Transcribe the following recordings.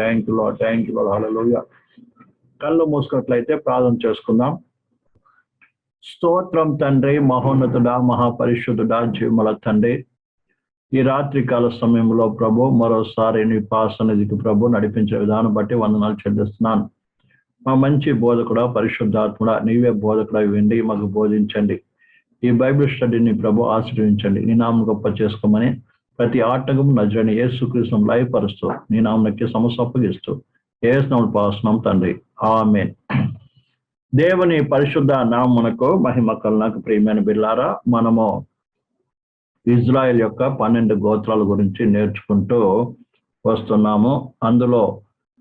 Thank you Lord, thank you Lord. Hallelujah. కళ్ళు మూసుకున్నట్లయితే ప్రార్థన చేసుకుందాం. స్తోత్రం తండ్రి, మహోన్నతుడా, మహాపరిశుద్ధుడా, జీవముల తండ్రి, ఈ రాత్రి కాల సమయంలో ప్రభు మరోసారి నీ పాసన్నిధికి ప్రభు నడిపించే విధానం బట్టి వందనాలు చెల్లిస్తున్నాను. మా మంచి బోధకుడా, పరిశుద్ధాత్ముడా, నీవే బోధకుడా విండి మాకు బోధించండి. ఈ బైబిల్ స్టడీని ప్రభు ఆశ్రయించండి. నీ నామం గొప్ప చేసుకోమని ప్రతి ఆటంకం నజరని యేసుక్రీస్తును లయపరుస్తూ నీ నామకి సమసప్పగిస్తూ యేసునామమున పాస్తున్నాం తండ్రి, ఆమేన్. దేవుని పరిశుద్ధ నామమునకు మహిమ కలుగును. ప్రియమైన బిడ్డలారా, మనము ఇజ్రాయెల్ యొక్క 12 గోత్రాల గురించి నేర్చుకుంటూ వస్తున్నాము. అందులో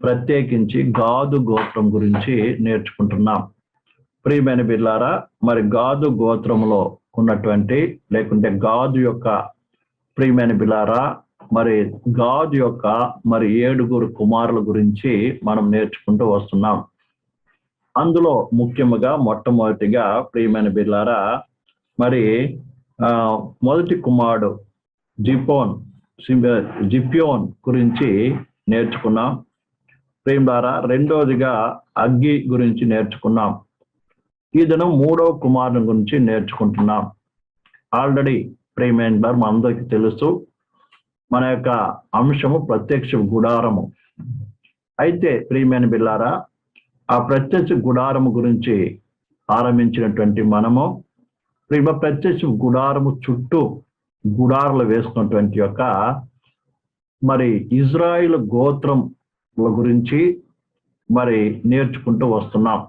ప్రత్యేకించి గాదు గోత్రం గురించి నేర్చుకుంటున్నాం. ప్రియమైన బిడ్డలారా, మరి గాదు గోత్రంలో ఉన్నటువంటి లేకుంటే గాదు యొక్క ప్రియమైన బిడ్డలారా, మరి గాదు యొక్క మరి 7 కుమారుల గురించి మనం నేర్చుకుంటూ వస్తున్నాం. అందులో ముఖ్యముగా మొట్టమొదటిగా ప్రియమైన బిడ్డలారా, మరి మొదటి కుమారుడు జిప్యోన్ గురించి నేర్చుకున్నాం. ప్రియములారా, రెండోదిగా అగ్గి గురించి నేర్చుకున్నాం. ఈ దినం 3వ కుమారుని గురించి నేర్చుకుంటున్నాం. ఆల్రెడీ ప్రియమైన మా అందరికీ తెలుసు, మన యొక్క అంశము ప్రత్యక్ష గుడారము. అయితే ప్రియమైన బిడ్డలారా, ఆ ప్రత్యక్ష గుడారము గురించి ఆరంభించినటువంటి మనము ప్రత్యక్ష గుడారము చుట్టూ గుడారులు వేసుకున్నటువంటి యొక్క మరి ఇజ్రాయిల్ గోత్రం గురించి మరి నేర్చుకుంటూ వస్తున్నాం.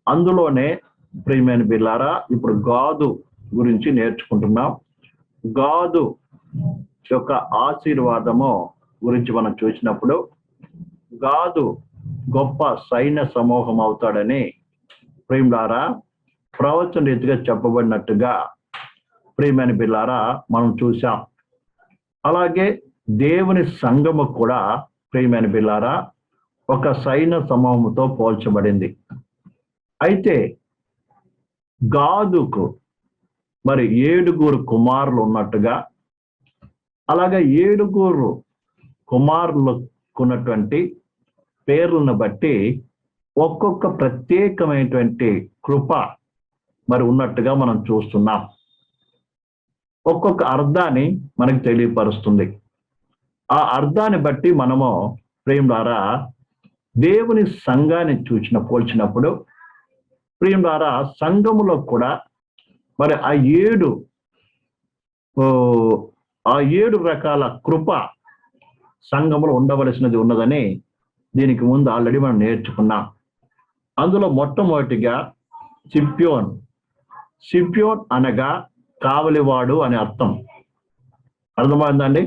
అందులోనే ప్రియమైన బిడ్డలారా, ఇప్పుడు గాదు గురించి నేర్చుకుంటున్నాం. గాదు యొక్క ఆశీర్వాదము గురించి మనం చూసినప్పుడు గాదు గొప్ప సైన్య సమూహం అవుతాడని ప్రియములారా ప్రవచన రీతిగా చెప్పబడినట్టుగా ప్రియమైన బిడ్డలారా మనం చూసాం. అలాగే దేవుని సంఘము కూడా ప్రియమైన బిడ్డలారా ఒక సైన్య సమూహంతో పోల్చబడింది. అయితే గాదుకు మరి 7 కుమారులు ఉన్నట్టుగా, అలాగే 7 కుమారులకు ఉన్నటువంటి పేర్లను బట్టి ఒక్కొక్క ప్రత్యేకమైనటువంటి కృప మరి ఉన్నట్టుగా మనం చూస్తున్నాం. ఒక్కొక్క అర్థాన్ని మనకు తెలియపరుస్తుంది. ఆ అర్థాన్ని బట్టి మనము ప్రియులారా దేవుని సంఘాన్ని పోల్చినప్పుడు ప్రియులారా సంఘములో కూడా మరి ఆ 7 రకాల కృప సంఘములో ఉండవలసినది ఉన్నదని దీనికి ముందు ఆల్రెడీ మనం నేర్చుకున్నాం. అందులో మొట్టమొదటిగా సిప్యోన్ అనగా కావలివాడు అని అర్థం. అర్థమైందండి?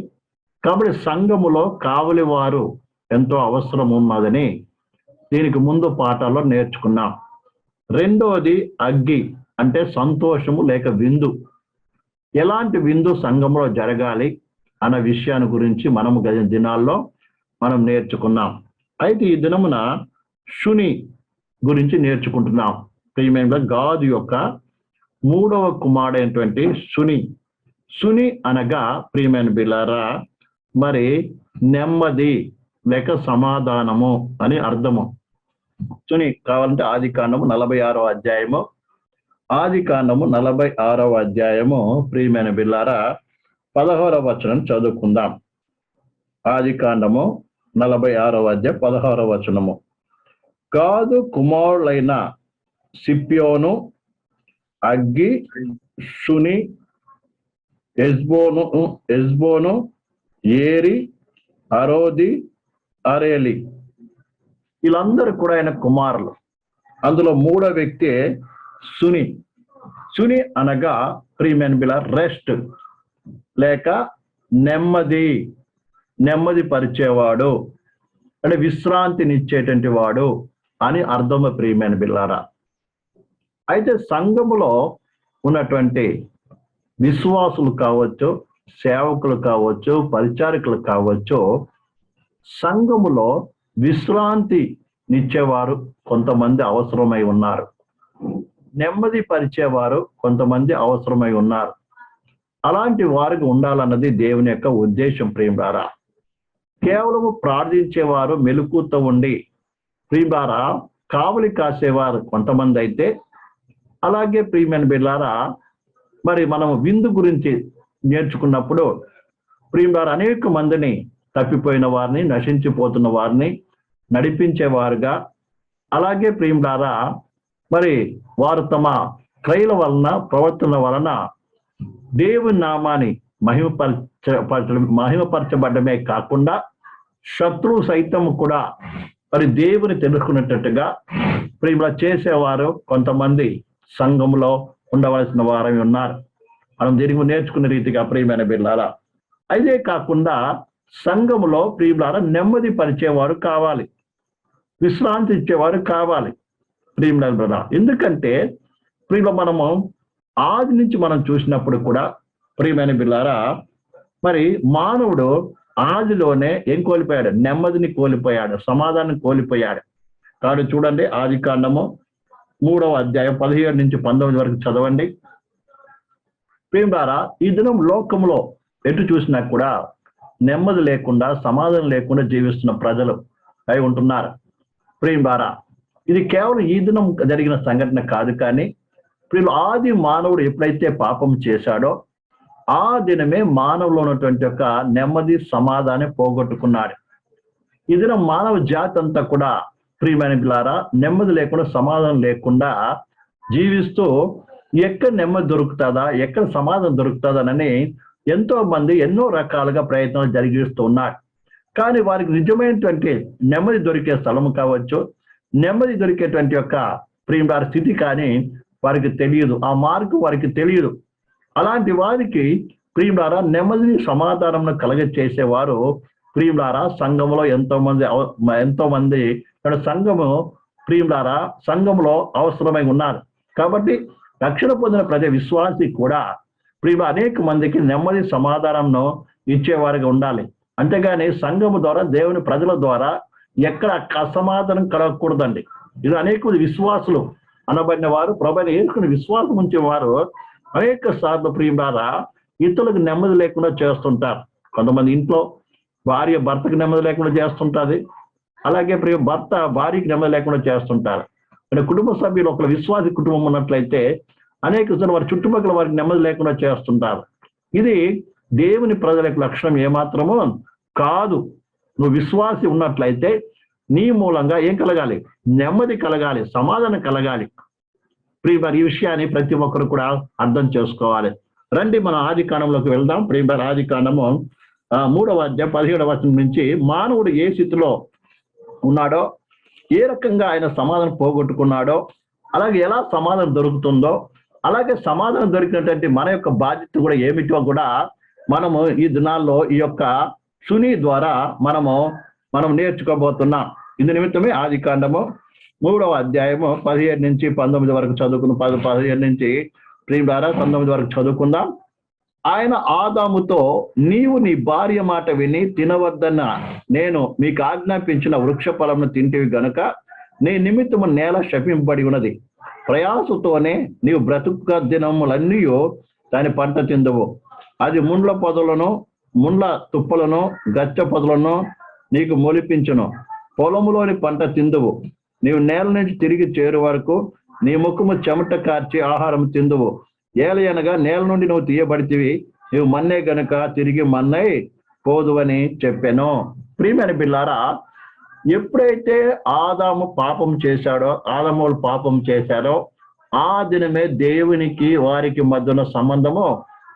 కాబట్టి సంఘములో కావలివారు ఎంతో అవసరం ఉన్నదని దీనికి ముందు పాఠాల్లో నేర్చుకున్నాం. రెండోది అగ్గి అంటే సంతోషము లేక విందు. ఎలాంటి విందు సంఘంలో జరగాలి అన్న విషయాన్ని గురించి మనము గత దినాల్లో మనం నేర్చుకున్నాం. అయితే ఈ దినమున శుని గురించి నేర్చుకుంటున్నాం. ప్రియమైన గాదు యొక్క 3వ కుమారుడైనటువంటి శుని అనగా ప్రియమైన బిడ్డలారా మరి నెమ్మది లేక సమాధానము అని అర్థము. శుని కావాలంటే ఆదికాండము 46వ అధ్యాయము, ఆదికాండము 46వ అధ్యాయము ప్రియమైన బిడ్డలారా 16వ వచనం చదువుకుందాం. ఆదికాండము 46వ అధ్యాయం 16వ వచనము. గాదు కుమారులైన సిప్యోను, అగ్గి, శుని, ఎస్బోను, ఏరి, అరోది, అరేలి వీళ్ళందరూ కూడా ఆయన కుమారులు. అందులో 3వ వ్యక్తి శుని అనగా ప్రియమైన బిడ్డలారా రెస్ట్ లేక నెమ్మది పరిచేవాడు అంటే విశ్రాంతినిచ్చేటువంటి వాడు అని అర్థము ప్రియమైన బిడ్డలారా. అయితే సంఘములో ఉన్నటువంటి విశ్వాసులు కావచ్చు, సేవకులు కావచ్చు, పరిచారకులు కావచ్చు, సంఘములో విశ్రాంతినిచ్చేవారు కొంతమంది అవసరమై ఉన్నారు, నెమ్మది పరిచేవారు కొంతమంది అవసరమై ఉన్నారు. అలాంటి వారికి ఉండాలన్నది దేవుని యొక్క ఉద్దేశం ప్రియులారా. కేవలము ప్రార్థించేవారు మెలకువతో ఉండి ప్రియులారా కావలి కాసేవారు కొంతమంది అయితే, అలాగే ప్రియమైన బిడ్డలారా మరి మనం విందు గురించి నేర్చుకున్నప్పుడు ప్రియులారా అనేక మందిని తప్పిపోయిన వారిని, నశించిపోతున్న వారిని నడిపించేవారుగా, అలాగే ప్రియులారా మరి వారు తమ క్రియల వలన, ప్రవర్తన వలన దేవుని నామాన్ని మహిమపరచబడమే కాకుండా శత్రువు సైతం కూడా మరి దేవుని తెలుసుకునేటట్టుగా ప్రియుల చేసేవారు కొంతమంది సంఘంలో ఉండవలసిన వారై ఉన్నారు. మనం దీనికి నేర్చుకునే రీతిగా ప్రియమైన బిడ్డలారా, అదే కాకుండా సంఘములో ప్రియులారా నెమ్మది పరిచేవారు కావాలి, విశ్రాంతి ఇచ్చేవారు కావాలి ప్రియమైన బిడ్డలారా. ఎందుకంటే ప్రియుల మనము ఆది నుంచి మనం చూసినప్పుడు కూడా ప్రియమైన బిడ్డలారా మరి మానవుడు ఆదిలోనే ఏం కోల్పోయాడు? నెమ్మదిని కోల్పోయాడు, సమాధానం కోల్పోయాడు. కాబట్టి చూడండి, ఆది కాండము 3వ అధ్యాయం 17 నుంచి 19 వరకు చదవండి. ప్రియులారా ఈ దినం లోకంలో ఎటు చూసినా కూడా నెమ్మది లేకుండా, సమాధానం లేకుండా జీవిస్తున్న ప్రజలు అయి ఉంటున్నారు. ప్రియులారా ఇది కేవలం ఈ దినం జరిగిన సంఘటన కాదు, కానీ ప్రియులు ఆది మానవుడు ఎప్పుడైతే పాపం చేశాడో ఆ దినమే మానవులో ఉన్నటువంటి యొక్క నెమ్మది, సమాధానం పోగొట్టుకున్నాడు. ఈ దినం మానవ జాతి అంతా కూడా ప్రియమైన బిడ్డలారా నెమ్మది లేకుండా, సమాధానం లేకుండా జీవిస్తూ ఎక్కడ నెమ్మది దొరుకుతుందా, ఎక్కడ సమాధానం దొరుకుతుందనని ఎంతో మంది ఎన్నో రకాలుగా ప్రయత్నాలు జరిగిస్తూ ఉన్నారు. కానీ వారికి నిజమైనటువంటి నెమ్మది దొరికే స్థలం కావచ్చు, నెమ్మది దొరికేటువంటి యొక్క ప్రియమైన స్థితి కానీ వారికి తెలియదు, ఆ మార్గం వారికి తెలియదు. అలాంటి వారికి ప్రియులారా నెమ్మదిని, సమాధానం కలగ చేసేవారు ప్రియులారా సంఘంలో ఎంతో మంది సంఘము ప్రియులారా సంఘంలో అవసరమై ఉన్నారు. కాబట్టి రక్షణ పొందిన ప్రతి విశ్వాసి కూడా ప్రియులు అనేక మందికి నెమ్మది, సమాధానంను ఇచ్చేవారిగా ఉండాలి. అంతేగాని సంఘము ద్వారా, దేవుని ప్రజల ద్వారా ఎక్కడ అసమాధానం కలగకూడదండి. ఇది అనేక మంది విశ్వాసులు అనబడిన వారు, ప్రభువుని యేసుని విశ్వాసం ఉంచేవారు అనేక సార్లు ప్రియులారా ఇతరులకు నెమ్మది లేకుండా చేస్తుంటారు. కొంతమంది ఇంట్లో భార్య భర్తకు నెమ్మది లేకుండా చేస్తుంటుంది, అలాగే భర్త భార్యకి నెమ్మది లేకుండా చేస్తుంటారు. కుటుంబ సభ్యులు ఒక విశ్వాసి కుటుంబం ఉన్నట్లయితే అనేక సార్లు వారి చుట్టుపక్కల వారికి నెమ్మది లేకుండా చేస్తుంటారు. ఇది దేవుని ప్రజల యొక్క లక్షణం ఏమాత్రమో కాదు. నువ్వు విశ్వాసి ఉన్నట్లయితే నీ మూలంగా ఏం కలగాలి? నెమ్మది కలగాలి, సమాధానం కలగాలి. ప్రియమైన ఈ విషయాన్ని ప్రతి ఒక్కరు కూడా అర్థం చేసుకోవాలి. రండి మనం ఆది కాండంలోకి వెళ్దాం. ప్రియమైన ఆది కాండము 3వ అధ్యాయం 17వ వచనం నుంచి మానవుడు ఏ స్థితిలో ఉన్నాడో, ఏ రకంగా ఆయన సమాధానం పోగొట్టుకున్నాడో, అలాగే ఎలా సమాధానం దొరుకుతుందో, అలాగే సమాధానం దొరికినటువంటి మన యొక్క బాధ్యత కూడా ఏమిటో కూడా మనము ఈ దినాల్లో ఈ యొక్క సుని ద్వారా మనం నేర్చుకోబోతున్నాం. ఇందు నిమిత్తమే ఆది కాండము 3వ అధ్యాయము 17 నుంచి 19 వరకు చదువుకున్న 17 నుంచి 19 వరకు చదువుకుందాం. ఆయన ఆదాముతో, నీవు నీ భార్య మాట విని తినవద్దన్న నేను మీకు ఆజ్ఞాపించిన వృక్ష ఫలమును తింటివి గనుక నీ నిమిత్తము నేల శపింపబడి ఉన్నది. ప్రయాసతోనే నీవు బ్రతుక దినములన్నీ దాని పంట తిందువు. అది ముండ్ల పొదలను, ముండ్ల తుప్పలను, గచ్చ పొదలను నీకు మొలిపించును. పొలములోని పంట తిందువు. నీవు నేల నుంచి తిరిగి చేరు వరకు నీ ముఖము చెమట కార్చి ఆహారం తిందువు. ఏలయనగా నేల నుండి నువ్వు తీయబడితివి, నువ్వు మన్నే గనుక తిరిగి మన్నై పోదువని చెప్పాను. ప్రియమైన బిడ్డలారా, ఎప్పుడైతే ఆదాము పాపం చేశాడో, ఆదాములు పాపం చేశారో ఆ దినమే దేవునికి వారికి మధ్యన సంబంధము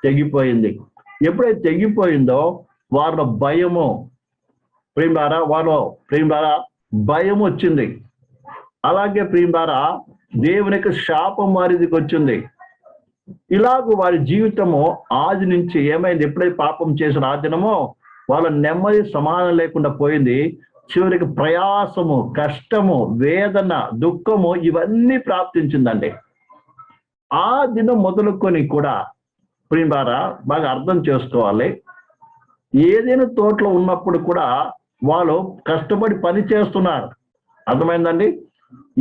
తెగిపోయింది. ఎప్పుడైతే తెగిపోయిందో వారిలో భయము, ప్రియులారా భయం వచ్చింది. అలాగే ప్రియులారా దేవునికి శాపం వారికి వచ్చింది. ఇలాగూ వారి జీవితము ఆది నుంచి ఏమైంది? ఎప్పుడైతే పాపం చేసిన ఆ దినమో వాళ్ళ నెమ్మది, సమాధానం లేకుండా పోయింది. చివరికి ప్రయాసము, కష్టము, వేదన, దుఃఖము ఇవన్నీ ప్రాప్తించిందండి. ఆ దినం మొదలుకొని కూడా ప్రియులారా బాగా అర్థం చేసుకోవాలి. ఏదైనా తోటలో ఉన్నప్పుడు కూడా వాళ్ళు కష్టపడి పని చేస్తున్నారు. అర్థమైందండి?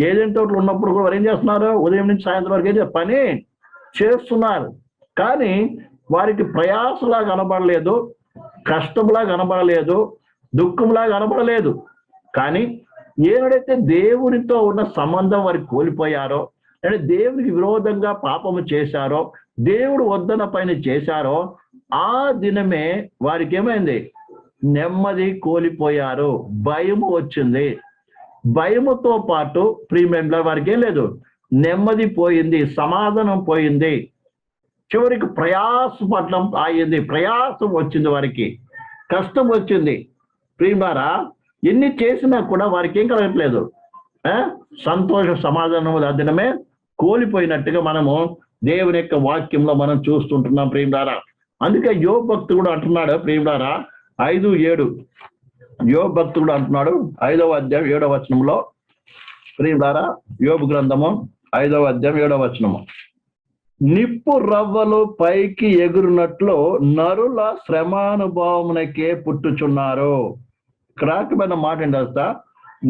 ఏదైనా తోటలో ఉన్నప్పుడు కూడా వారు ఏం చేస్తున్నారు? ఉదయం నుంచి సాయంత్రం వరకు ఏం పని చేస్తున్నారు. కానీ వారికి ప్రయాసలా కనబడలేదు, కష్టంలా కనబడలేదు, దుఃఖంలా కనపడలేదు. కానీ ఏనాడైతే దేవునితో ఉన్న సంబంధం వారికి కోల్పోయారో, అంటే దేవునికి విరోధంగా పాపము చేశారో, దేవుడు వద్దన పైన చేశారో, ఆ దినమే వారికి ఏమైంది? నెమ్మది కోల్పోయారు, భయము వచ్చింది. భయముతో పాటు ప్రియమైన వారికి ఏం లేదు, నెమ్మది పోయింది, సమాధానం పోయింది. చివరికి ప్రయాసపడడం అయింది, ప్రయాసం వచ్చింది, వారికి కష్టం వచ్చింది. ప్రియమారా, ఎన్ని చేసినా కూడా వారికి ఏం కలగట్లేదు, సంతోష సమాధానం ఆ దినమే కోల్పోయినట్టుగా మనము దేవుని యొక్క వాక్యంలో మనం చూస్తుంటున్నాం ప్రియమారా. అందుకే యోబు భక్తుడు అంటున్నాడు ప్రియమారా 5:7, యోబు భక్తుడు అంటున్నాడు 5వ అధ్యాయం 7వ వచనంలో, ప్రియమారా యోబు గ్రంథము 5వ అధ్యాయం 7వ వచనము, నిప్పు రవ్వలు పైకి ఎగురునట్లు నరుల శ్రమానుభవమునకే పుట్టుచున్నారు. క్రాకమైన మాట ఏంటా,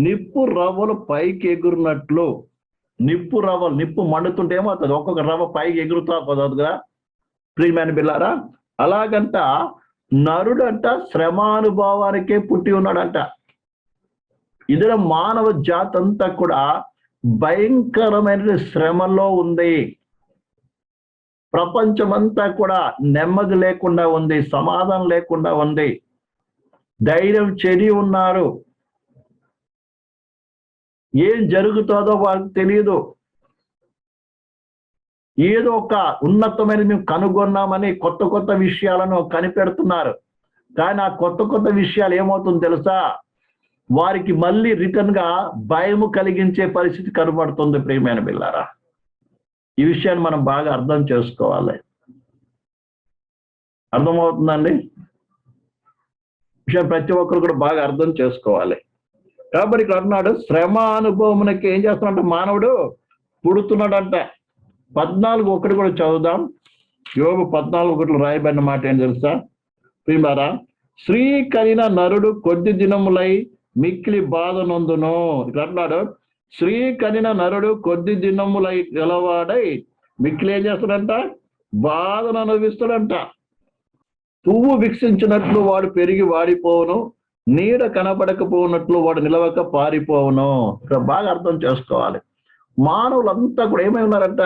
నిప్పు రవ్వలు పైకి ఎగురునట్లు. నిప్పు రవ్వలు, నిప్పు మండుతుంటే ఏమవుతుంది, ఒక్కొక్క రవ్వ పైకి ఎగురుతా పోతుంది కదా ప్రియమైన బిల్లారా. అలాగంట నరుడంట శ్రమానుభవానికే పుట్టి ఉన్నాడంట. ఇదే మానవ జాతి అంతా కూడా భయంకరమైన శ్రమలో ఉంది. ప్రపంచమంతా కూడా నెమ్మది లేకుండా ఉంది, సమాధానం లేకుండా ఉంది, ధైర్యం చెడి ఉన్నారు. ఏం జరుగుతుందో వాళ్ళకి తెలియదు. ఏదో ఒక ఉన్నతమైన మేము కనుగొన్నామని కొత్త కొత్త విషయాలను కనిపెడుతున్నారు. కానీ ఆ కొత్త కొత్త విషయాలు ఏమవుతుందో తెలుసా, వారికి మళ్ళీ రిటర్న్ గా భయము కలిగించే పరిస్థితి కనబడుతుంది ప్రియమైన బిల్లారా. ఈ విషయాన్ని మనం బాగా అర్థం చేసుకోవాలి. అర్థమవుతుందండి? విషయం ప్రతి ఒక్కరు కూడా బాగా అర్థం చేసుకోవాలి. కాబట్టి ఇక్కడ అన్నాడు, శ్రమ అనుభవమునకి ఏం చేస్తున్నాడంటే మానవుడు పుడుతున్నాడంట. 14:1 కూడా చదువుదాం. యోబు 14:1 రాయబడిన మాట ఏం తెలుసా ప్రియమారా, స్త్రీ కనిన నరుడు కొద్ది దినములై మిక్కిలి బాధ నొందును. ఇక్కడ అన్నాడు, స్త్రీ కనిన నరుడు కొద్ది దినములై గలవాడై మిక్కిలి ఏం చేస్తాడంట, బాధను అనుభవిస్తాడంట. పువ్వు వికసించినట్లు వాడు పెరిగి వాడిపోవును, నీడ కనపడకపోనట్లు వాడు నిలవక పారిపోవును. ఇక్కడ బాగా అర్థం చేసుకోవాలి. మానవులంతా కూడా ఏమై ఉన్నారంట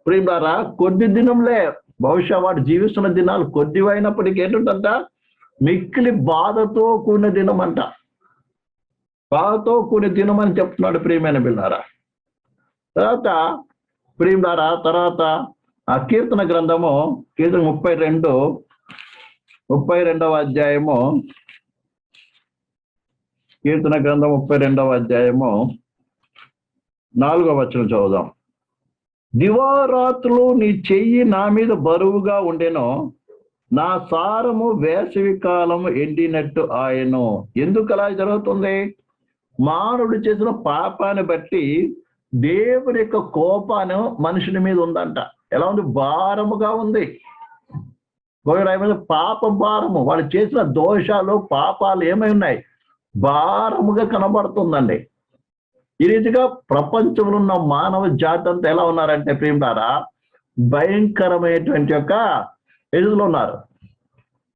ప్రియమారా, కొద్ది దినంలే, బహుశా వాడు జీవిస్తున్న దినాలు కొద్దివైనప్పటికీ ఏంటంట, మిక్కిలి బాధతో కూడిన దినం అంట. బాధతో కూడిన దినం అని చెప్తున్నాడు ప్రియమైన బిల్లారా. తర్వాత ప్రియమారా, తర్వాత ఆ కీర్తన గ్రంథము, కీర్తన 32వ అధ్యాయము, కీర్తన గ్రంథం 32వ అధ్యాయము 4వ వచనం చదువుదాం. దివారాత్రులు నీ చెయ్యి నా మీద బరువుగా ఉండెను, నా సారము వేసవి కాలము ఎండినట్టు ఆయను. ఎందుకు అలా జరుగుతుంది? మానవుడు చేసిన పాపాన్ని బట్టి దేవుని యొక్క కోపాను మనుషుని మీద ఉందంట. ఎలా ఉంది? భారముగా ఉంది. పాప భారము, వాళ్ళు చేసిన దోషాలు పాపాలు ఏమై ఉన్నాయి, భారముగా కనబడుతుందండి. ఈ రీతిగా ప్రపంచంలో ఉన్న మానవ జాతి అంతా ఎలా ఉన్నారంటే ప్రియమారా, భయంకరమైనటువంటి యొక్క ఎదుగులో ఉన్నారు.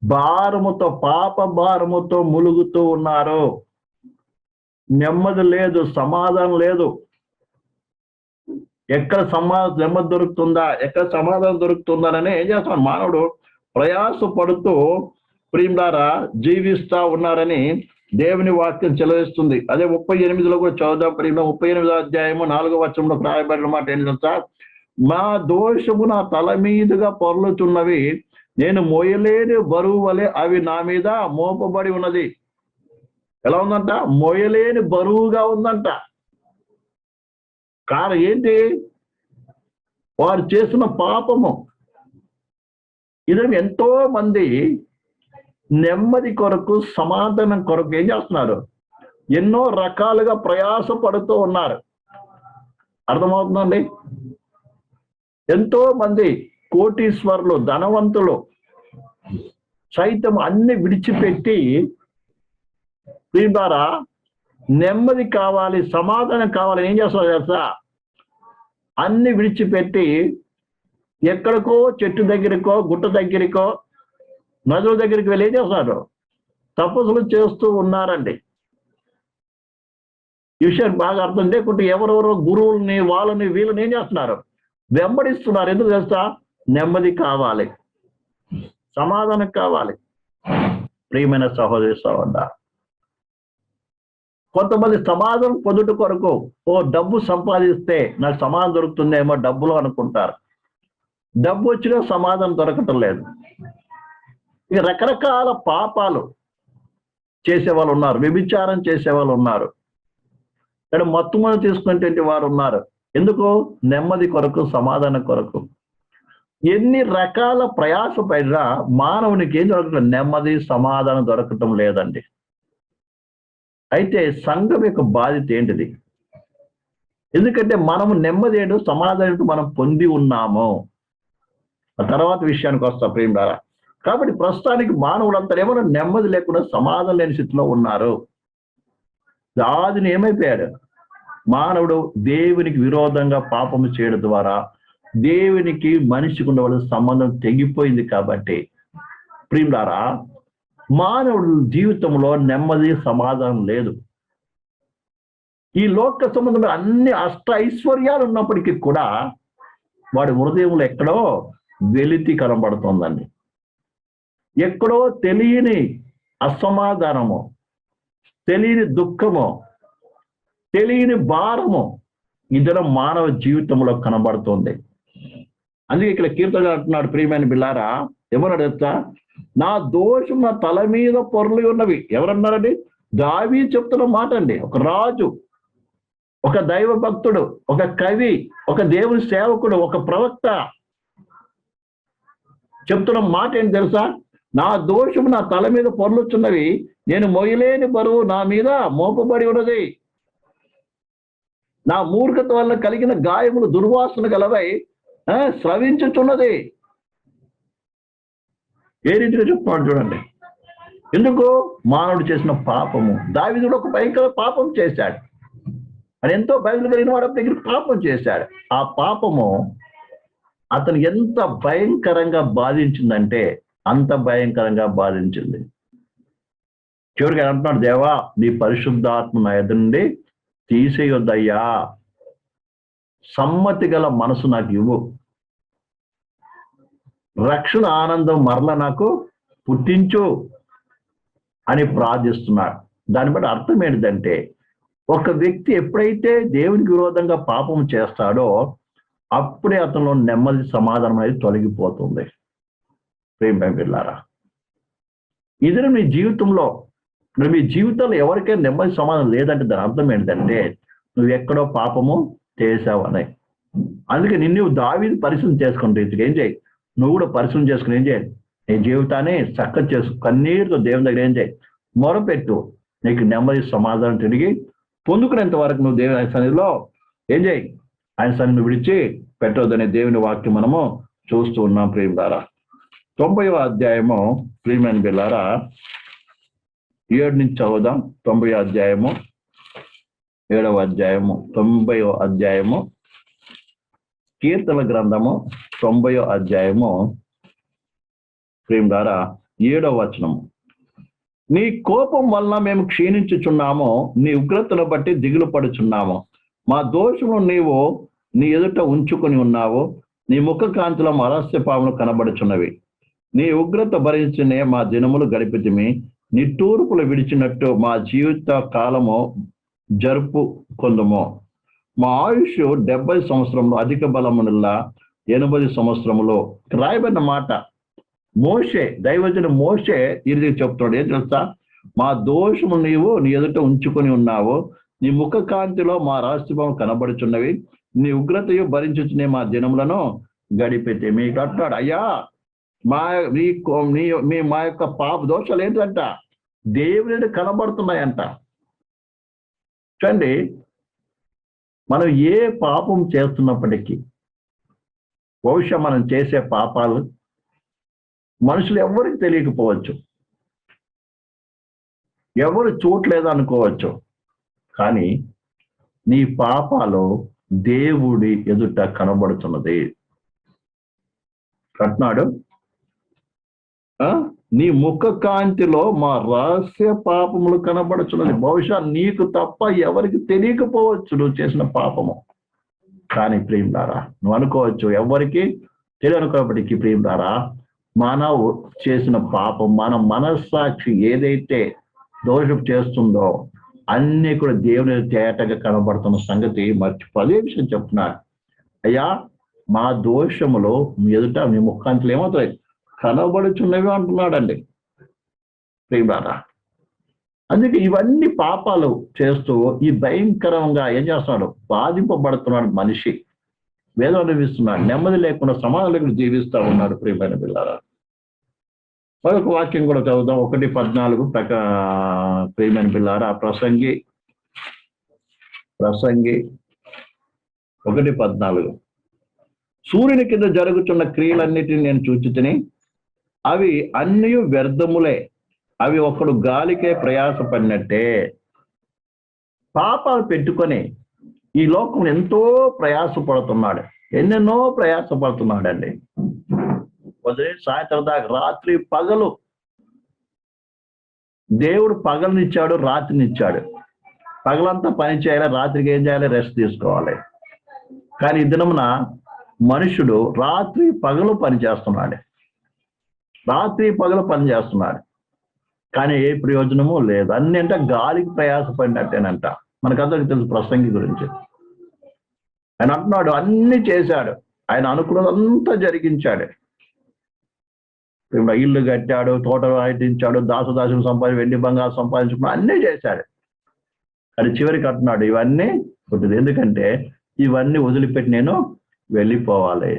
భారముతో, పాప భారముతో ములుగుతూ ఉన్నారు. నెమ్మది లేదు, సమాధానం లేదు. ఎక్కడ నెమ్మది దొరుకుతుందా, ఎక్కడ సమాధానం దొరుకుతుందని ఏం చేస్తాడు మానవుడు ప్రయాసపడుతూ ప్రియమారా జీవిస్తా ఉన్నారని దేవుని వాక్యం చెలవిస్తుంది. అదే 38లో కూడా చదువుదాం. ప్రియమ 38వ అధ్యాయము 4వ వచనంలో రాయబడిన మాట ఏంటంటే, మా దోషము నా తల మీదుగా పొర్లుచున్నవి, నేను మోయలేని బరువు వలె అవి నా మీద మోపబడి ఉన్నది. ఎలా ఉందంట? మోయలేని బరువుగా ఉందంట. కారణం ఏంటి? వారు చేసిన పాపము. ఇది ఎంతో మంది నెమ్మది కొరకు, సమాధానం కొరకు ఏం చేస్తున్నారు, ఎన్నో రకాలుగా ప్రయాస పడుతూ ఉన్నారు. అర్థమవుతుందండి? ఎంతో మంది కోటీశ్వరులు, ధనవంతులు సైతం అన్ని విడిచిపెట్టి దీని ద్వారా నెమ్మది కావాలి, సమాధానం కావాలని ఏం చేస్తారు తెలుసా, అన్ని విడిచిపెట్టి ఎక్కడికో చెట్టు దగ్గరికో, గుట్ట దగ్గరికో, నదుల దగ్గరికి వెళ్ళి ఏం చేస్తున్నారు, తపస్సులు చేస్తూ ఉన్నారండి. ఈ విషయాన్ని బాగా అర్థం లేకుంటే ఎవరెవరో గురువుల్ని వాళ్ళని వీళ్ళని ఏం చేస్తున్నారు, వెంబడిస్తున్నారు. ఎందుకు తెలుసా? నెమ్మది కావాలి, సమాధానం కావాలి. ప్రియమైన సహోదరి సహోదరుడా, కొంతమంది సమాధానం పొందుట కొరకు డబ్బు సంపాదిస్తే నాకు సమాధానం దొరుకుతుందేమో డబ్బులు అనుకుంటారు. డబ్బు వచ్చినా సమాధానం దొరకటం లేదు. ఇక రకరకాల పాపాలు చేసేవాళ్ళు ఉన్నారు, వ్యభిచారం చేసేవాళ్ళు ఉన్నారు, ఇక్కడ మత్తుమని తీసుకునేటువంటి వారు ఉన్నారు. ఎందుకు? నెమ్మది కొరకు, సమాధానం కొరకు. ఎన్ని రకాల ప్రయాస పైన మానవునికి ఏం దొరకటం, నెమ్మది సమాధానం దొరకటం లేదండి. అయితే సంఘం యొక్క బాధ్యత ఏంటిది? ఎందుకంటే మనము నెమ్మది ఏంటో, సమాధానం మనం పొంది ఉన్నాము. ఆ తర్వాత విషయానికి వస్తా ప్రేమ. కాబట్టి ప్రస్తుతానికి మానవులంతా ఏమైనా నెమ్మది లేకుండా సమాధానం లేని స్థితిలో ఉన్నారు. ఆదిని ఏమైపోయాడు? మానవుడు దేవునికి విరోధంగా పాపము చేయడం ద్వారా దేవునికి మనిషికి ఉండవలసిన సంబంధం తెగిపోయింది. కాబట్టి ప్రియులారా, మానవుడు జీవితంలో నెమ్మది సమాధానం లేదు. ఈ లోక సంబంధమైన అన్ని అష్ట ఐశ్వర్యాలు ఉన్నప్పటికీ కూడా వాడి హృదయంలో ఎక్కడో వెలితి కనబడుతోందండి. ఎక్కడో తెలియని అసమాధానము, తెలియని దుఃఖము, తెలియని భారము ఇద్దరు మానవ జీవితంలో కనబడుతుంది. అందుకే ఇక్కడ కీర్తన అంటున్నాడు, ప్రియమైన బిల్లారా, ఎవరన్నా చెప్తా, నా దోషం నా తల మీద పొరలు ఉన్నవి. ఎవరన్నారండి? దావీదు చెప్తున్న మాట అండి. ఒక రాజు, ఒక దైవ భక్తుడు, ఒక కవి, ఒక దేవుని సేవకుడు, ఒక ప్రవక్త చెప్తున్న మాట ఏంటి తెలుసా? నా దోషం నా తల మీద పొరలుచున్నవి, నేను మొయ్యలేని బరువు నా మీద మోపబడి ఉన్నది. నా మూర్ఖత వల్ల కలిగిన గాయములు దుర్వాసన గలవై స్రవించుచున్నది. ఏ రీతిగా చెప్తున్నాడు చూడండి. ఎందుకు? మానవుడు చేసిన పాపము. దావీదుడు ఒక భయంకర పాపం చేశాడు. అని ఎంతో బైబిల్ కలిగిన వాడి దగ్గర పాపం చేశాడు. ఆ పాపము అతను ఎంత భయంకరంగా బాధించిందంటే అంత భయంకరంగా బాధించింది. చివరికి అంటున్నాడు, దేవా నీ పరిశుద్ధాత్మ నా ఎదురు నుండి తీసేయొద్దయ్యా, సమ్మతి గల మనసు నాకు ఇవ్వు, రక్షణ ఆనందం మరల నాకు పుట్టించు అని ప్రార్థిస్తున్నాడు. దాన్ని బట్టి అర్థం ఏంటిదంటే, ఒక వ్యక్తి ఎప్పుడైతే దేవునికి విరోధంగా పాపం చేస్తాడో అప్పుడే అతనిలో నెమ్మది సమాధానం అనేది తొలగిపోతుంది. ప్రేమ పిల్లారా, ఇది మీ జీవితంలో, మీ జీవితంలో ఎవరికైనా నెమ్మది సమాధానం లేదంటే దాని అర్థం ఏంటంటే నువ్వు ఎక్కడో పాపము చేసావని. అందుకే నిన్ను దావీదు పరిశీలన చేసుకుంటే ఏం చేయి, నువ్వు కూడా పరిశీలన చేసుకుని ఏం చేయాలి, నీ జీవితాన్ని చక్కగా చేసుకు, కన్నీరుతో దేవుని దగ్గర ఏం చేయి, మొరపెట్టు. నీకు నెమ్మది సమాధానం తిరిగి పొందుకునేంత వరకు నువ్వు దేవుని సన్నిధిలో ఏం చేయి, ఆయన సన్నిధిని విడిచి పెట్టొద్దనే దేవుని వాక్యం మనము చూస్తూ ఉన్నాం. ప్రేమ ద్వారా 90వ అధ్యాయము, ప్రియమైన బిల్లారా 7 నుంచి చదువుదాం. 90వ అధ్యాయము, 7వ అధ్యాయము, 90వ అధ్యాయము, కీర్తన గ్రంథము 90వ అధ్యాయము, ప్రేమ ద్వారా 7వ వచనము. నీ కోపం వలన మేము క్షీణించుచున్నాము, నీ ఉగ్రతను బట్టి దిగులు పడుచున్నాము. మా దోషము నీవు నీ ఎదుట ఉంచుకొని ఉన్నావు, నీ ముఖ కాంతిలో మా రహస్య పాములు కనబడుచున్నవి. నీ ఉగ్రత భరించినే మా దినములు గడిపితిమి, నీ తూర్పులు విడిచినట్టు మా జీవిత కాలము జరుపు కొందుము. మా ఆయుష్ 70 సంవత్సరంలో, అధిక బలమునల్లా 80 సంవత్సరములో. రాయబడిన మాట మోషే, దైవజన మోషే ఇది చెప్తున్నాడు. ఏం తెలుసా? మా దోషము నీవు నీ ఎదుట ఉంచుకొని ఉన్నావు, నీ ముఖ కాంతిలో మా రహస్యము కనబడుచున్నవి, నీ ఉగ్రతయు భరించుచునే మా దినములను గడిపితే. మీకు అంటున్నాడు, అయ్యా మా యొక్క పాప దోషాలు ఏంటంట దేవుని కనబడుతున్నాయంట. చూడండి, మనం ఏ పాపం చేస్తున్నప్పటికీ బహుశా మనం చేసే పాపాలు మనుషులు ఎవరికి తెలియకపోవచ్చు, ఎవరు చూడలేదు అనుకోవచ్చు, కానీ నీ పాపాలు దేవుడి ఎదుట కనబడుతున్నది. అంటున్నాడు, నీ ముఖ కాంతిలో మా రహస్య పాపములు కనబడుచున్నది. బహుశా నీకు తప్ప ఎవరికి తెలియకపోవచ్చు నువ్వు చేసిన పాపము. కానీ ప్రియులారా, నువ్వు అనుకోవచ్చు ఎవరికి తెలియనుకోబడికి, ప్రియులారా, మనవు చేసిన పాపం, మన మనస్సాక్షి ఏదైతే దోషం చేస్తుందో అన్ని కూడా దేవుని తేటగా కనబడుతున్న సంగతి మర్చిపోదే విషయం చెప్తున్నారు. అయ్యా, మా దోషములు మీ ఎదుట మీ ముఖాంతులు ఏమవుతాయి, కనబడుచున్నవి అంటున్నాడండి ప్రియులారా. అందుకే ఇవన్నీ పాపాలు చేస్తూ ఈ భయంకరంగా ఏం చేస్తున్నాడు, బాధింపబడుతున్నాడు మనిషి, వేదన అనుభవిస్తున్నాడు, నెమ్మది లేకుండా సమాధానం లేకుండా జీవిస్తూ ఉన్నాడు ప్రియమైన పిల్లారా. మరొక వాక్యం కూడా చదువుదాం, 1:14 ప్రియమైన పిల్లారా. ప్రసంగి 1:14. సూర్యుని కింద జరుగుతున్న క్రియలన్నిటిని నేను చూచితిని, అవి అన్నీ వ్యర్థములే, అవి ఒకడు గాలికే ప్రయాసపడినట్టే. పాపాలు పెట్టుకొని ఈ లోకం ఎంతో ప్రయాసపడుతున్నాడు, ఎన్నెన్నో ప్రయాసపడుతున్నాడండి. ఉదయం సాయంత్రం దాకా, రాత్రి పగలు. దేవుడు పగలనిచ్చాడు, రాత్రినిచ్చాడు. పగలంతా పని చేయాలి, రాత్రికి ఏం చేయాలి, రెస్ట్ తీసుకోవాలి. కానీ ఈ దినమున మనుషుడు రాత్రి పగలు పని చేస్తున్నాడు, కానీ ఏ ప్రయోజనము లేదు. అన్ని అంటే గాలికి ప్రయాసపడినట్టేనంట. మనకందరికి తెలుసు ప్రసంగి గురించి. ఆయన అంటున్నాడు అన్ని చేశాడు, ఆయన అనుకున్నదంతా జరిగించాడు. ఇప్పుడు ఇల్లు కట్టాడు, తోట రాయించాడు, దాసును సంపాదించి వెండి బంగారు సంపాదించుకున్నాడు, అన్నీ చేశాడు. అది చివరికి అంటున్నాడు ఇవన్నీ ఉంటుంది, ఎందుకంటే ఇవన్నీ వదిలిపెట్టి నేను వెళ్ళిపోవాలి,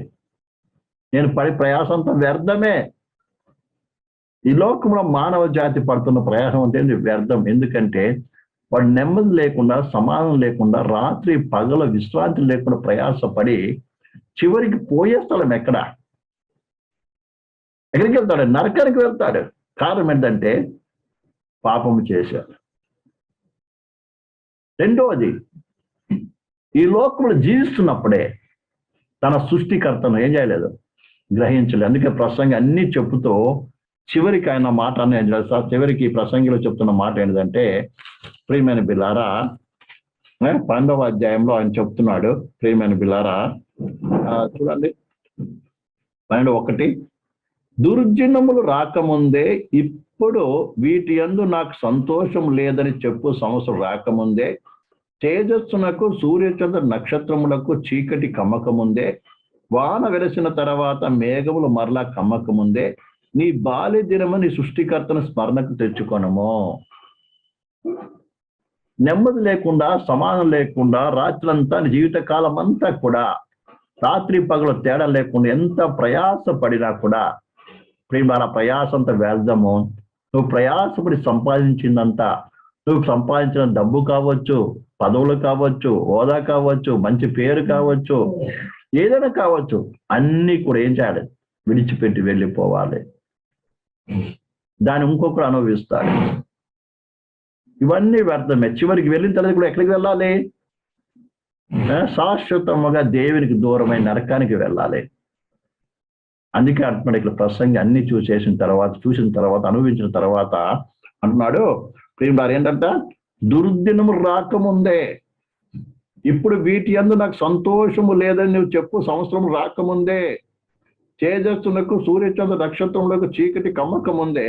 నేను పడి ప్రయాసంతా వ్యర్థమే. ఈ లోకంలో మానవ జాతి పడుతున్న ప్రయాసం అంటే వ్యర్థం. ఎందుకంటే వాడు నెమ్మది లేకుండా, సమాధానం లేకుండా, రాత్రి పగల విశ్రాంతి లేకుండా ప్రయాసపడి చివరికి పోయే స్థలం ఎక్కడికి వెళ్తాడు, నరకానికి వెళ్తాడు. కారణం ఏంటంటే పాపము చేశాడు. రెండవది, ఈ లోకంలో జీవిస్తున్నప్పుడే తన సృష్టికర్తను ఏం చేయలేదు, గ్రహించలేదు. అందుకే ప్రసంగి అన్ని చెప్పుతూ చివరికి ఆయన మాట అనేది తెలుసా, చివరికి ప్రసంగిలో చెప్తున్న మాట ఏంటంటే, ప్రియమైన బిల్లారా, 12వ అధ్యాయంలో ఆయన చెప్తున్నాడు, ప్రియమైన బిల్లారా చూడండి 12:1, దుర్జనములు రాకముందే, ఇప్పుడు వీటి యందు నాకు సంతోషం లేదని చెప్పు సంవత్సరం రాకముందే, తేజస్సునకు సూర్యచంద్ర నక్షత్రములకు చీకటి కమ్మకముందే, వాన వెలసిన తర్వాత మేఘములు మరలా కమ్మకముందే, నీ బాల్య దినము నీ సృష్టికర్తను స్మరణకు తెచ్చుకొనము. నెమ్మది లేకుండా, సమానం లేకుండా, రాత్రంతా జీవితకాలం అంతా కూడా రాత్రి పగలు తేడా లేకుండా ఎంత ప్రయాస పడినా కూడా ప్రియమైన ప్రయాసంత వ్యర్థము. నువ్వు ప్రయాసపడి సంపాదించిందంతా, నువ్వు సంపాదించిన డబ్బు కావచ్చు, పదవులు కావచ్చు, హోదా కావచ్చు, మంచి పేరు కావచ్చు, ఏదైనా కావచ్చు, అన్ని కూడా ఏం చేయాలి, విడిచిపెట్టి వెళ్ళిపోవాలి. దాన్ని ఇంకొకరు అనుభవిస్తాడు. ఇవన్నీ వ్యర్థమే. చివరికి వెళ్ళిన తర్వాత కూడా ఎక్కడికి వెళ్ళాలి, శాశ్వతముగా దేవునికి దూరమైన నరకానికి వెళ్ళాలి. అందుకే అంటున్నాడు ఇక్కడ ప్రసంగి అన్ని చూసిన తర్వాత అనుభవించిన తర్వాత అంటున్నాడు, ప్రియులారా ఏంటంట, దుర్దినము రాకముందే, ఇప్పుడు వీటి యందు నాకు సంతోషము లేదని నువ్వు చెప్పు సంవత్సరం రాకముందే, తేజస్సునకు సూర్యచంద్ర నక్షత్రములకు చీకటి కమ్మకముందే,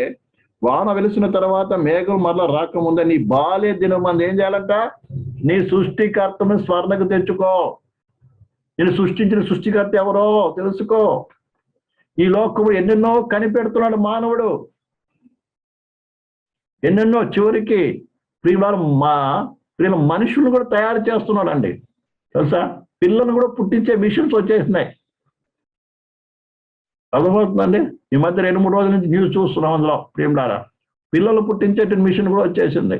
వాన వెలిసిన తర్వాత మేఘం మరలా రాకముందే, నీ బాల్య దినం అందు ఏం చేయాలంట, నీ సృష్టికర్తను స్మరణకు తెచ్చుకో. నేను సృష్టించిన సృష్టికర్త ఎవరో తెలుసుకో. ఈ లోకము ఎన్నెన్నో కనిపెడుతున్నాడు మానవుడు, ఎన్నెన్నో. చివరికి ప్రియుల మనుషులను కూడా తయారు చేస్తున్నాడు అండి, తెలుసా. పిల్లలను కూడా పుట్టించే మిషన్స్ వచ్చేసినాయి, అర్థమవుతుందండి. ఈ మధ్య 2-3 రోజుల నుంచి న్యూస్ చూస్తున్నాం, అందులో ప్రియులారా పిల్లలు పుట్టించే మిషన్ కూడా వచ్చేసింది.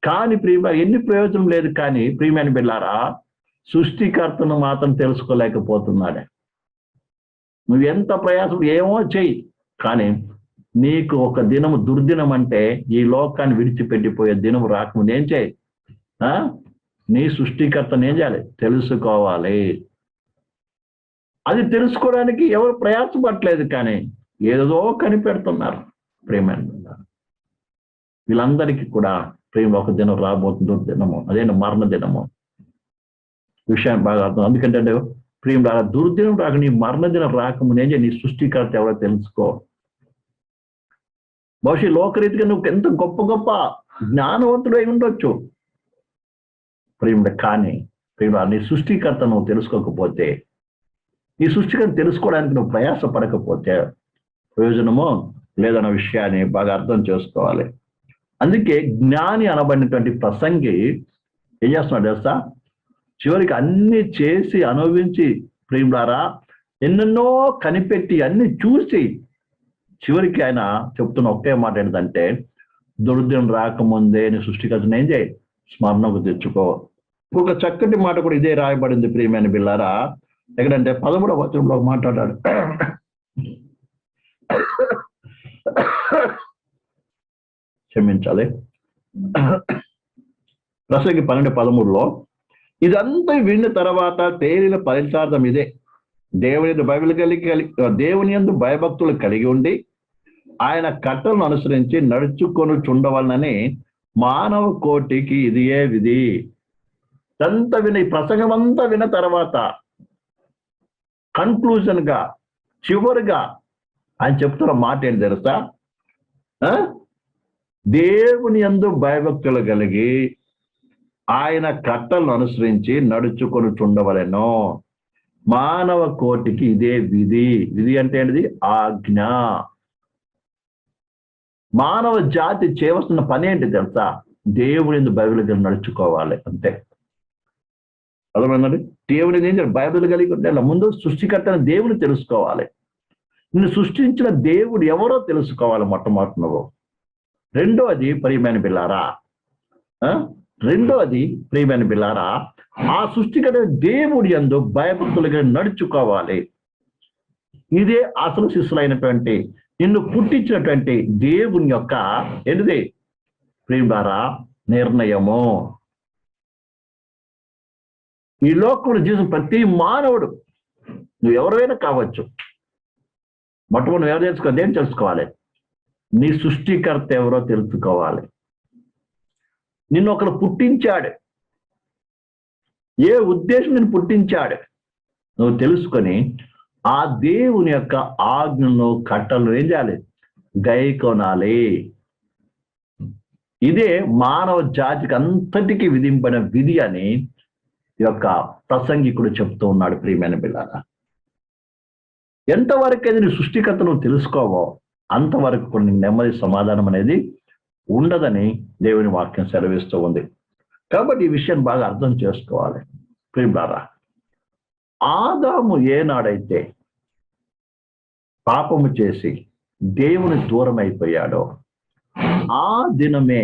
కానీ ప్రియమైన ఎన్ని ప్రయోజనం లేదు. కానీ ప్రియమైన బిడ్డలారా, సృష్టికర్తను మాత్రం తెలుసుకోలేకపోతున్నాడే. నువ్వు ఎంత ప్రయాసం ఏమో చెయ్యి, కానీ నీకు ఒక దినము దుర్దినం అంటే ఈ లోకాన్ని విడిచిపెట్టిపోయే దినము రాకముందు ఏం చేయి, నీ సృష్టికర్తను ఏం చేయాలి, తెలుసుకోవాలి. అది తెలుసుకోవడానికి ఎవరు ప్రయాసపడలేదు. కానీ ఏదో కనిపెడుతున్నారు. ప్రేమ వీళ్ళందరికీ కూడా ప్రేమ ఒక దినం రాబోతుంది, దినము అదే మరణ దినము. విషయాన్ని బాగా అర్థం. అందుకంటే ప్రేమ దుర్దినం రాక, నీ మరణ దినం రాకముందే నీ సృష్టికర్త ఎవరో తెలుసుకో. బహుశా లోకరీతిగా నువ్వు ఎంత గొప్ప గొప్ప జ్ఞానవంతుడు అయి ఉండొచ్చు ప్రేమ, కానీ ప్రేమ నీ సృష్టికర్త నువ్వు తెలుసుకోకపోతే, నీ సృష్టికర్త తెలుసుకోవడానికి నువ్వు ప్రయాస పడకపోతే ప్రయోజనమో లేదన్న విషయాన్ని బాగా అర్థం చేసుకోవాలి. అందుకే జ్ఞాని అనబడినటువంటి ప్రసంగి ఏం చేస్తున్నాడు తెలుసా? చివరికి అన్ని చేసి అనుభవించి ప్రేమలారా ఎన్నెన్నో కనిపెట్టి అన్ని చూసి చివరికి ఆయన చెప్తున్న ఒకే మాట ఏంటంటే, దుర్దినం రాకముందే నీ సృష్టికర్తను ఏం చేయి, స్మరణకు తెచ్చుకో. ఒక చక్కటి మాట కూడా ఇదే రాయబడింది ప్రియమైన బిళ్ళారా. ఎక్కడంటే 13వ వచనంలో మాట్లాడాడు. క్షమించాలి, ప్రసంగి 12:13లో ఇదంతా విన్న తర్వాత తేలిన పరిచార్థం ఇదే, దేవుని యందు భయభక్తులు కలిగి ఉండి ఆయన కట్టలను అనుసరించి నడుచుకొని చుండవలనని మానవ కోటికి ఇదియే విధి. ఇదంతా విన్న, ఈ ప్రసంగం అంతా విన్న తర్వాత కన్క్లూజన్ గా చివరిగా ఆయన చెప్తున్న మాట ఏంటి తెలుసా? దేవుని యందు భయభక్తులు కలిగి ఆయన కట్టలను అనుసరించి నడుచుకొని చుండవలెనో మానవ కోటికి ఇదే విధి. విధి అంటే ఏంటిది? ఆజ్ఞ. మానవ జాతి చేయవలసిన పని ఏంటి తెలుసా? దేవుని యందు భయభక్తులు కలిగి నడుచుకోవాలి, అంతే. అర్థమైందండి? దేవుని ఏం చేయాలి? భయభక్తులు కలిగి ఉంటే ముందు సృష్టికర్తని దేవుని తెలుసుకోవాలి. నిన్ను సృష్టించిన దేవుడు ఎవరో తెలుసుకోవాలి మొట్టమొదటి నువ్వు. రెండోది ప్రియమైన బిళ్ళారా, ఆ సృష్టికర్త దేవుడి యందు భయభక్తులుగా నడుచుకోవాలి. ఇదే అసలు శిష్యులైనటువంటి నిన్ను పుట్టించినటువంటి దేవుని యొక్క ఏంటిది ప్రియమారా నిర్ణయము. ఈ లోకంలో జీవితం ప్రతి మానవుడు, నువ్వు ఎవరైనా కావచ్చు, మొట్టమొదటి నువ్వు ఎవరు తెలుసుకోవాలి? ఏం తెలుసుకోవాలి? నీ సృష్టికర్త ఎవరో తెలుసుకోవాలి. నిన్ను ఒకరు పుట్టించాడు, ఏ ఉద్దేశం నిన్ను పుట్టించాడు నువ్వు తెలుసుకొని ఆ దేవుని యొక్క ఆజ్ఞను కట్టలను ఏం చేయాలి? గైకొనాలి. ఇదే మానవ జాతికి అంతటికీ విధింపడిన విధి అని ఈ యొక్క ప్రసంగికుడు చెప్తూ ఉన్నాడు. ప్రియమైన బిడ్డలారా, ఎంతవరకైతే నీ సృష్టికర్తను తెలుసుకోవో అంతవరకు కొన్ని నెమ్మది సమాధానం అనేది ఉండదని దేవుని వాక్యం సెలవిస్తూ ఉంది. కాబట్టి ఈ విషయం బాగా అర్థం చేసుకోవాలి. ప్రియలారా, ఆదాము ఏనాడైతే పాపము చేసి దేవుని దూరం అయిపోయాడో ఆ దినమే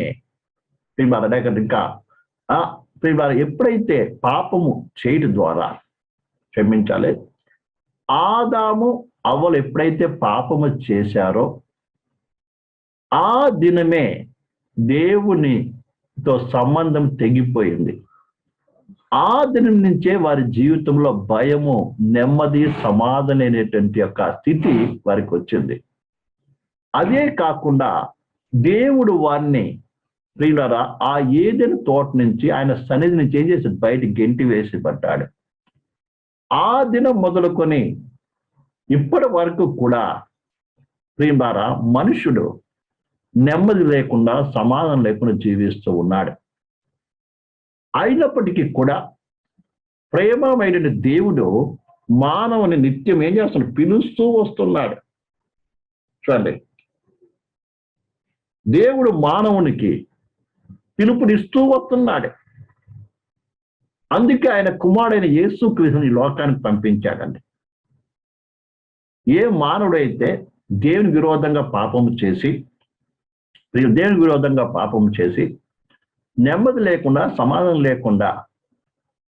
ప్రియలారా, ఇంకా ప్రియలారా, ఎప్పుడైతే పాపము చేయడం ద్వారా క్షమించాలి, ఆదాము అవ్వలు ఎప్పుడైతే పాపము చేశారో ఆ దినమే దేవునితో సంబంధం తెగిపోయింది. ఆ దినం నుంచే వారి జీవితంలో భయము, నెమ్మది, సమాధానం అనేటువంటి యొక్క స్థితి వారికి వచ్చింది. అదే కాకుండా దేవుడు వారిని ప్రియులారా ఆ ఏదెను తోట నుంచి ఆయన సన్నిధి నుంచి ఏం చేసి బయట గెంటి వేసి పడ్డాడు. ఆ దినం మొదలుకొని ఇప్పటి వరకు కూడా ప్రియులారా మనుషుడు నెమ్మది లేకుండా, సమాధానం లేకుండా జీవిస్తూ ఉన్నాడు. అయినప్పటికీ కూడా ప్రేమమైన దేవుడు మానవుని నిత్యం ఏం చేస్తున్నాడు? పిలుస్తూ వస్తున్నాడు. చూడండి, దేవుడు మానవునికి పిలుపునిస్తూ వస్తున్నాడు. అందుకే ఆయన కుమారుడైన యేసుక్రీస్తుని ఈ లోకానికి పంపించాడండి. ఏ మానవుడైతే దేవుని విరోధంగా పాపము చేసి నెమ్మది లేకుండా, సమాధానం లేకుండా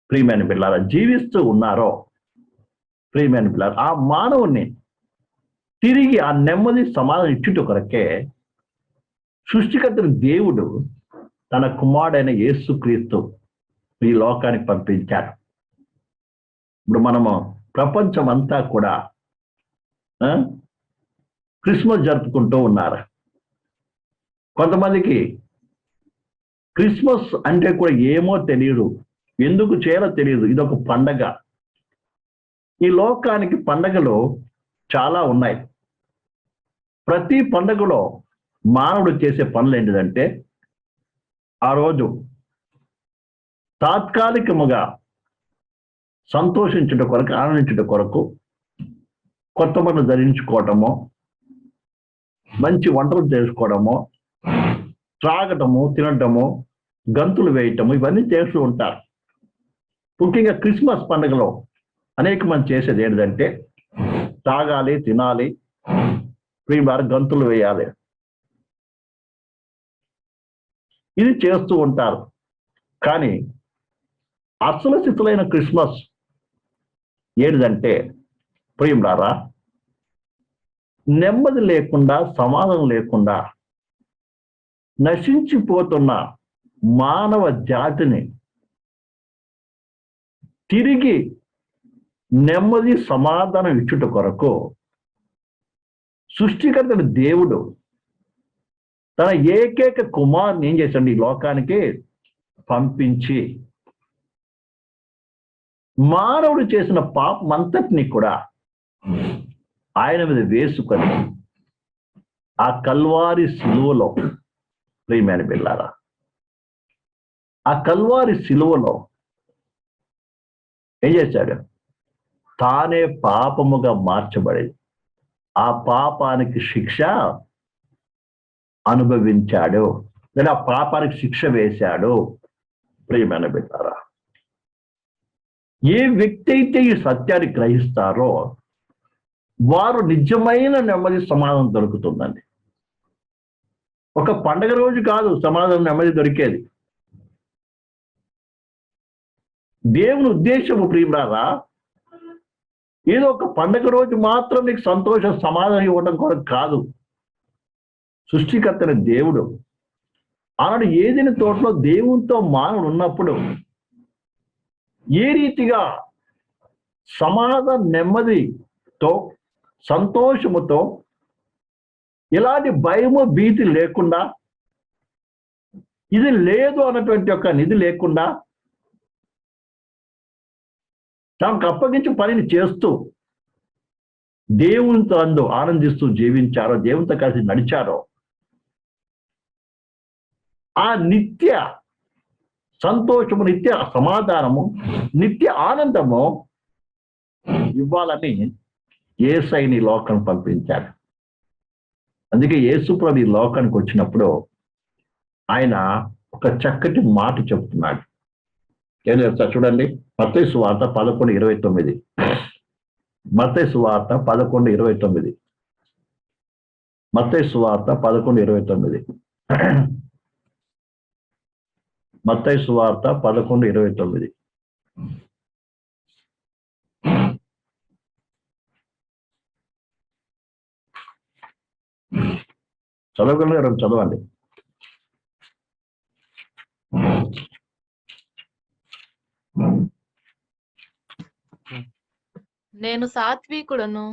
ప్రియమైన బిడ్డలారా జీవిస్తూ ఉన్నారో, ప్రియమైన బిడ్డలారా ఆ మానవుని తిరిగి ఆ నెమ్మది సమాధానం ఇచ్చుట కొరకే సృష్టికర్తను దేవుడు తన కుమారుడైన యేసుక్రీస్తు ఈ లోకానికి పంపించాడు. ఇప్పుడు మనము ప్రపంచం అంతా కూడా క్రిస్మస్ జరుపుకుంటూ ఉన్నారు. కొంతమందికి క్రిస్మస్ అంటే కూడా ఏమో తెలియదు, ఎందుకు చేయాలో తెలియదు. ఇదొక పండగ. ఈ లోకానికి పండగలు చాలా ఉన్నాయి. ప్రతి పండగలో మానవుడు చేసే పనులు ఏంటిదంటే, ఆ రోజు తాత్కాలికముగా సంతోషించుట కొరకు, ఆనందించుట కొరకు కొత్త పనులు ధరించుకోవటము, మంచి వంటలు చేసుకోవడము, త్రాగటము, తినటము, గంతులు వేయటము, ఇవన్నీ చేస్తూ ఉంటారు. ముఖ్యంగా క్రిస్మస్ పండుగలో అనేక మంది చేసేది ఏంటంటే తాగాలి, తినాలి, ప్రియవారు గంతులు వేయాలి, ఇది చేస్తూ ఉంటారు. కానీ అసలు స్థితులైన క్రిస్మస్ ఏంటంటే ప్రియులారా, నెమ్మది లేకుండా, సమాధానం లేకుండా నశించిపోతున్న మానవ జాతిని తిరిగి నెమ్మది, సమాధానం ఇచ్చుట కొరకు సృష్టికర్తడు దేవుడు తన ఏకైక కుమారుని ఏం చేశాడు, ఈ లోకానికి పంపించి మానవుడు చేసిన పాపం అంతటిని కూడా ఆయన మీద వేసుకొని ఆ కల్వారి సిలువలో, ప్రియమైన బిడ్డలారా, ఆ కల్వారి సిలువలో ఏం చేశాడు, తానే పాపముగా మార్చబడి ఆ పాపానికి శిక్ష అనుభవించాడు, లేదా ఆ పాపానికి శిక్ష వేశాడు. ప్రియమైన బిడ్డలారా, ఏ వ్యక్తి అయితే ఈ సత్యాన్ని గ్రహిస్తారో వారు నిజమైన నెమ్మది, సమాధానం దొరుకుతుందండి. ఒక పండగ రోజు కాదు సమాధానం, నెమ్మది దొరికేది. దేవుని ఉద్దేశము ప్రియులారా, ఏదో ఒక పండగ రోజు మాత్రం నీకు సంతోష సమాధానం ఇవ్వడం కొరకు కాదు. సృష్టికర్తన దేవుడు ఆనాడు ఏదైనా తోటలో దేవునితో మానవుడు ఉన్నప్పుడు ఏ రీతిగా సమాధాన, నెమ్మదితో, సంతోషముతో, ఎలాంటి భయము, భీతి లేకుండా, ఇది లేదు అన్నటువంటి ఒక నిధి లేకుండా తనకు అప్పగించి పనిని చేస్తూ దేవునితో అందు ఆనందిస్తూ జీవించారో, దేవునితో కలిసి నడిచారో, ఆ నిత్య సంతోషము, నిత్య సమాధానము, నిత్య ఆనందము ఇవ్వాలని యేసయ్యని లోకం పంపించాడు. అందుకే యేసుప్రభు ఈ లోకానికి వచ్చినప్పుడు ఆయన ఒక చక్కటి మాట చెప్తున్నాడు. ఏం చెప్తా చూడండి, మత్తయి సువార్త 11:29. మత్తయి సువార్త 11:29. మత్తయి సువార్త 11:29. మత్తయి సువార్త 11:29. చదవగలరు, చదవండి. నేను సాత్వికుడను,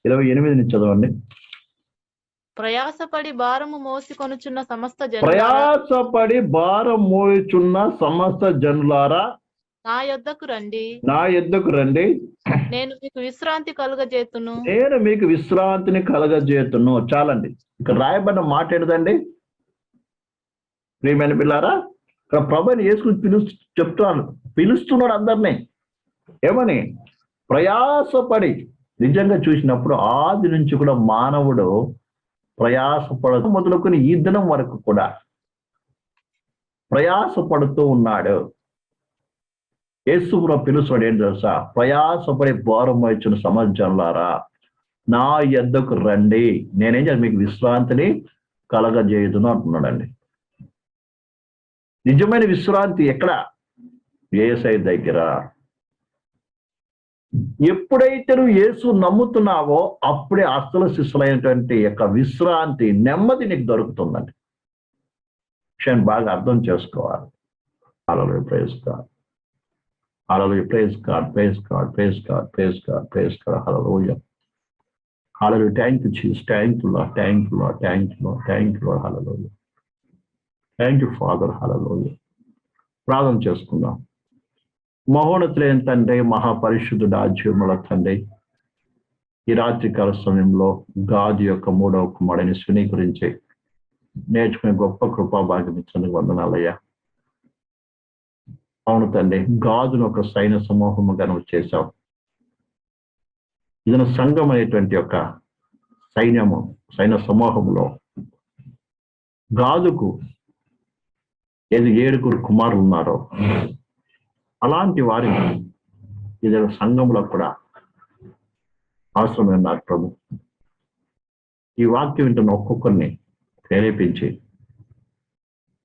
28 నుంచి చదవండి. ప్రయాసపడి భారము మోసుకొనుచున్న సమస్త జనులారా నా యొద్దకు రండి, నేను మీకు విశ్రాంతి కలుగజేతును. చాలండి. ఇక్కడ రాయబడిన మాట ఏంటండి ప్రియమైన పిల్లారా, ఇక్కడ ప్రభుని యేసుని పిలుస్తున్నాడు అందరినీ. ఏమని? ప్రయాసపడి. నిజంగా చూసినప్పుడు ఆది నుంచి కూడా మానవుడు ప్రయాసపడుతూ మొదలుకొని ఈ దినం వరకు కూడా ప్రయాసపడుతూ ఉన్నాడు. యేసు పిలుస్తాడు ఏం తెలుసా? ప్రయాసపడి భారం మోయించిన సమజనులారా నా యొద్దకు రండి, నేనేం చేయాలి, మీకు విశ్రాంతిని కలగజేయుదును అంటున్నాడండి. నిజమైన విశ్రాంతి ఎక్కడ? యేసయ్య దగ్గర. ఎప్పుడైతే నువ్వు యేసు నమ్ముతున్నావో అప్పుడే అసలు శిష్యులైనటువంటి యొక్క విశ్రాంతి, నెమ్మది నీకు దొరుకుతుందండి. విషయాన్ని బాగా అర్థం చేసుకోవాలి. అలా ప్రయత్నిస్తారు. Hallelujah. Praise God, praise God, praise God, praise God, praise God. Hallelujah. Hallelujah. Thank you Jesus. Thank you Lord, thank you Lord, thank you Lord, thank you Lord. Hallelujah. Thank you Father. Hallelujah. ప్రార్థన చేసుకుందాం. మహోన్నతులైన తండ్రి, మహాపరిశుద్ధుడా, జీవముల తండ్రి, ఈ రాత్రికాల సమయంలో గాదు యొక్క 3వ కుమారుని శని గురించి నేర్చుకునే గొప్ప కృపా భాగ్యం ఇచ్చినందుకు వందనాలయ్యా. అవును తండ్రి, గాదును ఒక సైన్య సమూహముగా నువ్వు చేశావు. ఇదన సంఘం అనేటువంటి ఒక సైన్య సమూహంలో గాదుకు 7 కుమారులు ఉన్నారో అలాంటి వారిని ఇదన సంఘంలో కూడా అవసరమే ఉన్నారు ప్రభు. ఈ వాక్యం వింటున్న ఒక్కొక్కరిని ప్రేరేపించి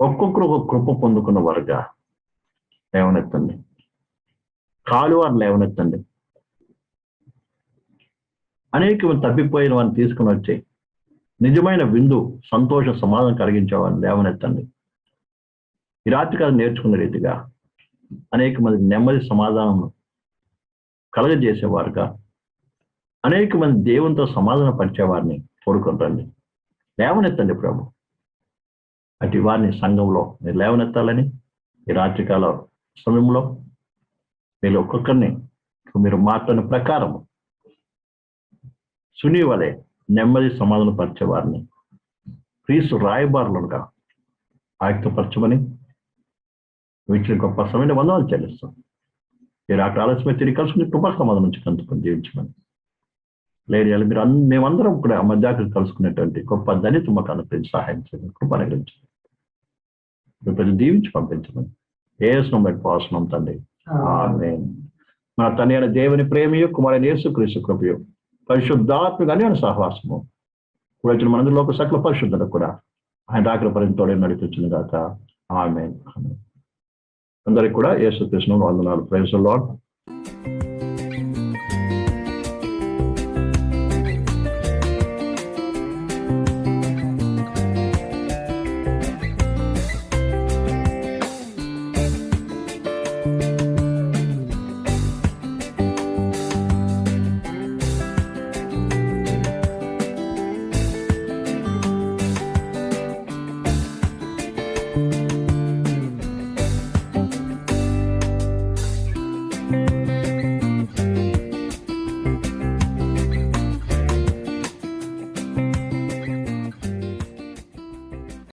ఒక్కొక్కరు ఒక కృప పొందుకున్న వారుగా లేవనెత్తండి. కాలువారు లేవనెత్తండి. అనేక తప్పిపోయిన వారిని తీసుకుని వచ్చి నిజమైన విందు, సంతోష, సమాధానం కలిగించే వారిని లేవనెత్తండి. ఈ రాత్రికాలం నేర్చుకున్న రీతిగా అనేక మంది నెమ్మది, సమాధానం కలగజేసేవారుగా, అనేక మంది దేవునితో సమాధాన పరిచేవారిని కోరుకుంటండి. లేవనెత్తండి ప్రభు. అటు వారిని సంఘంలో మీరు లేవనెత్తాలని ఈ రాత్రికాల సమయంలో మీరు ఒక్కొక్కరిని మీరు మాట్లాడిన ప్రకారం సుని వలె నెమ్మది, సమాధాన పరిచేవారిని క్రీస్తు రాయబారులుగా ఆయుక్తపరచమని వీటిని గొప్ప సమయంలో వందనాలు చెల్లిస్తాం. మీరు అక్కడ ఆలస్యమై తిరిగి కలుసుకుని కృపా సమాధానం నుంచి కంచుకొని జీవించమని లేదు మీరు మేమందరం కూడా మధ్యాహ్నం కలుసుకునేటువంటి గొప్ప ధనిత మాకు అనుగ్రహించి సహాయం చేయండి. కృప అనుగ్రహించండి. ప్రజలు దీవించి పంపించమని యేసును బట్టి పావస్తున్నాం తండ్రి. ఆమేన్. మన తండ్రి అయిన దేవుని ప్రేమయు, కుమారుడైన యేసుక్రీస్తు కృపయు, పరిశుద్ధాత్మక అన్యోన్య సహవాసము కూడా వచ్చిన మనందరిలో ఒక సకల పరిశుద్ధులకు కూడా ఆయన రాకడ పర్యంతోడే నడిపించును గాక. ఆమేన్. అందరికి కూడా యేసుక్రీస్తును వందనాలు. Praise the lord.